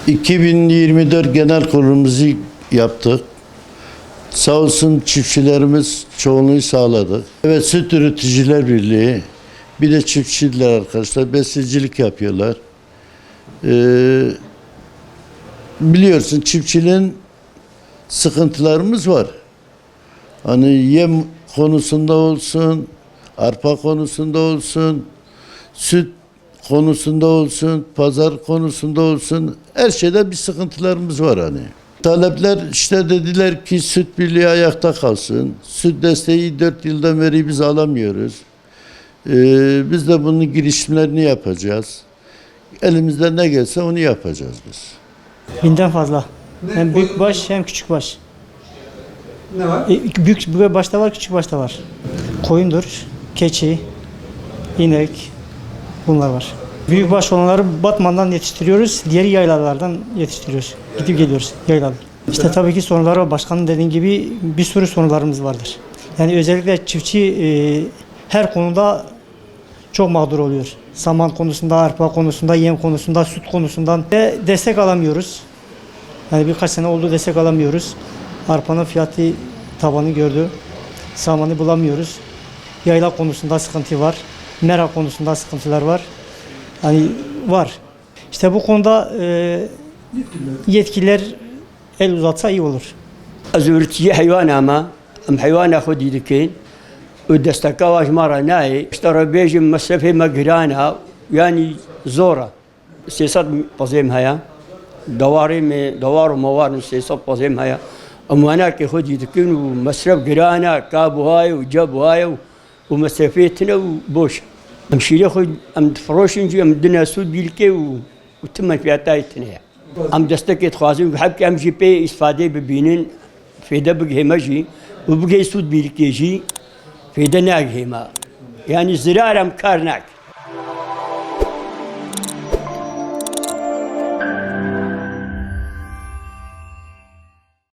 ...2024 genel kurulumuzu yaptık. Sağ olsun çiftçilerimiz çoğunluğu sağladık. Evet, Süt Üreticiler Birliği, bir de çiftçiler arkadaşlar, besicilik yapıyorlar. Biliyorsun çiftçiliğin sıkıntılarımız var. Hani yem konusunda olsun, arpa konusunda olsun, süt konusunda olsun, pazar konusunda olsun, her şeyde bir sıkıntılarımız var hani. Talepler işte dediler ki süt birliği ayakta kalsın. Süt desteği 4 yıldan beri biz alamıyoruz. Biz de bunun girişimlerini yapacağız. Elimizden ne gelse onu yapacağız biz. 1000'den fazla. Hem büyük baş hem küçük baş. Ne var? Büyük başta var, küçük başta var. Koyundur, keçi, inek, bunlar var. Büyük baş olanları Batman'dan yetiştiriyoruz, diğer yaylalardan yetiştiriyoruz. Gidip geliyoruz yaylalar. İşte tabii ki sorunlar var. Başkanın dediğin gibi bir sürü sorunlarımız vardır. Yani özellikle çiftçi her konuda çok mağdur oluyor. Saman konusunda, arpa konusunda, yem konusunda, süt konusundan ve destek alamıyoruz. Yani birkaç sene oldu destek alamıyoruz. Arpanın fiyatı tabanı gördü. Samanı bulamıyoruz. Yayla konusunda sıkıntı var. Mera konusunda sıkıntılar var. Hani var. İşte bu konuda yetkililer el uzatsa iyi olur. از ورتي حيوان أما حيوان أخذ يدكين ودستكا واش مرة ناي اشترى بيجي مسافة مجرانا يعني زورة سياسات بزيم هيا دوار وموار سياسات بزيم هيا أما أنا كخذ يدكين ومصرف جرانا كابو هاي وجابو هاي ومسافتنا وبوش أمشي لأخذ أم فروشنجي أم دنا سود بيلكي وتم في عتايتنا أم دستكت خازن بحب أم جي بي استفادة ببينين فيدا بقى مجي وبقى سود بيلكيجي فيدا ناق هما يعني زرارة مكارناك